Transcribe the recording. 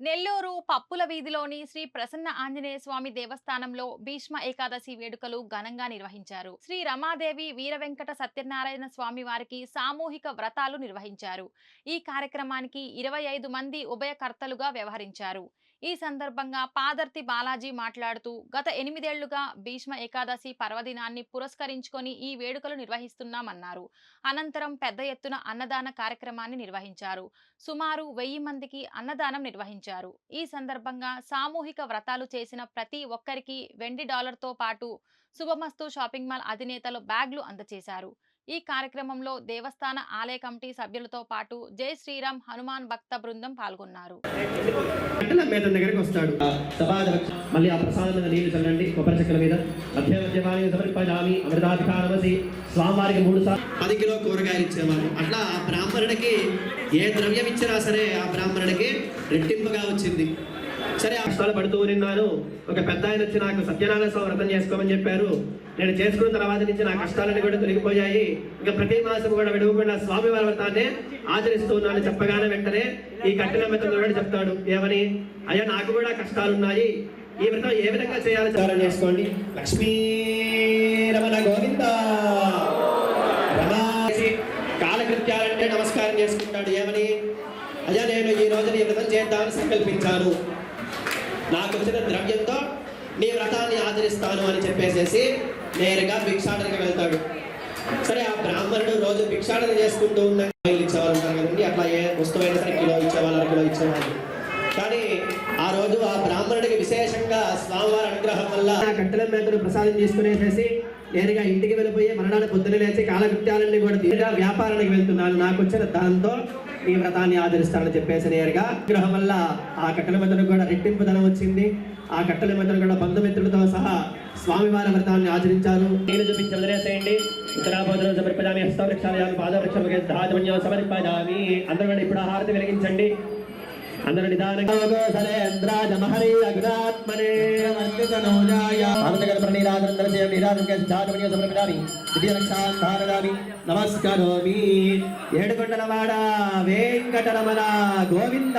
నెల్లూరు పప్పుల వీధిలోని శ్రీ ప్రసన్న ఆంజనేయ స్వామి దేవస్థానంలో భీష్మ ఏకాదశి వేడుకలు ఘనంగా నిర్వహించారు. శ్రీ రమాదేవి వీరవెంకట సత్యనారాయణ స్వామి వారికి సామూహిక వ్రతాలు నిర్వహించారు. ఈ కార్యక్రమానికి 25 మంది ఉభయకర్తలుగా వ్యవహరించారు. ఈ సందర్భంగా పాదర్తి బాలాజీ మాట్లాడుతూ గత 8 ఏళ్లుగా భీష్మ ఏకాదశి పర్వదినాన్ని పురస్కరించుకొని ఈ వేడుకలు నిర్వహిస్తున్నామన్నారు. అనంతరం పెద్ద ఎత్తున అన్నదాన కార్యక్రమాన్ని నిర్వహించారు. సుమారు 1000 మందికి అన్నదానం నిర్వహించారు. ఈ సందర్భంగా సామూహిక వ్రతాలు చేసిన ప్రతి ఒక్కరికి వెండి డాలర్తో పాటు శుభమస్తు షాపింగ్ మాల్ అధినేతలు బ్యాగ్లు అందజేశారు. ఈ కార్యక్రమంలో దేవస్థాన ఆలయ కమిటీ సభ్యులతో పాటు జై శ్రీరామ్ హనుమాన్ భక్త బృందం పాల్గొన్నారు. మళ్ళీ ఆ ప్రసాదం నీళ్లు చల్లండి కొబ్బరి చెక్కల మీద. సమర్పయామి అమృతాధికారమసి. స్వామివారికి 3 సార్లు 10 కిలో కూరగాయలు ఇచ్చేవారు. అట్లా ఆ బ్రాహ్మణుడికి ఏ ద్రవ్యం ఇచ్చినా సరే ఆ బ్రాహ్మణుడికి రెట్టింపుగా వచ్చింది. సరే ఆ కష్టాలు పడుతూ ఉన్నాను. ఒక పెద్ద ఆయన వచ్చి నాకు సత్యనారాయణ స్వామి వ్రతం చేసుకోమని చెప్పారు. నేను చేసుకున్న తర్వాత నుంచి నా కష్టాలన్నీ కూడా తొలగిపోయాయి. ఇంకా ప్రతి మాసం కూడా విడవకుండా స్వామివారి వ్రతాన్ని ఆచరిస్తూ ఉన్నాను చెప్పగానే వెంటనే ఈ కట్టిన మెత్తలు కూడా చెప్తాడు. ఏమని? అయ్యా నాకు కూడా కష్టాలు ఉన్నాయి, ఈ వ్రతం ఏ విధంగా చేయాలో చాలా చేసుకోండి. లక్ష్మీ రమణ గోవింద కాలకృత్యాలంటే నమస్కారం చేసుకుంటాడు. ఏమని? అయ్యా నేను ఈ రోజు నీ వ్రతం చేద్దామని సంకల్పించాను, నాకు వచ్చిన ద్రవ్యంతో నీ వ్రతాన్ని ఆచరిస్తాను అని చెప్పేసేసి నేరుగా భిక్షాటనకి వెళ్తాడు. సరే ఆ బ్రాహ్మణుడు రోజు భిక్షాటన చేసుకుంటూ ఉన్న ఇచ్చేవాళ్ళు ఉంటారు కదండి. అట్లా ఏ వస్తువైనా సరే కిలో ఇచ్చేవాళ్ళు, 1 కిలో ఇచ్చేవాళ్ళు. కానీ ఆ రోజు ఆ బ్రాహ్మణుడికి విశేషంగా స్వామివారి అనుగ్రహం వల్ల కట్టెల మేతను ప్రసాదం తీసుకునేసేసి నేరుగా ఇంటికి వెళ్ళిపోయి మరణాన్ని పొద్దున లేచి కాలకృత్యాలన్నీ కూడా తీరుగా వ్యాపారానికి వెళ్తున్నాను, నాకు వచ్చిన దాంతో ఈ వ్రతాన్ని ఆచరిస్తానని చెప్పేసి నేరుగా అనుగ్రహం వల్ల ఆ కట్టెల మెతను కూడా రెట్టింపు ధనం వచ్చింది. ఆ కట్టెల మెతను కూడా బంధుమిత్రులతో సహా స్వామివారి వ్రతాన్ని ఆచరించారు. నేను చూపించి వదిలేసేయండి. ఉత్తరాభోజనం సమర్పయామి, హస్తవృక్షాలయాలు పాదవృక్షముఖే ధాజమన్యం సమర్పయామి. అందరూ కూడా ఇప్పుడు హారతి వెలిగించండి. అందరూ నిదానంగా నమస్కారోమి. ఏడుకొండలవాడ వెంకటరమణ గోవింద.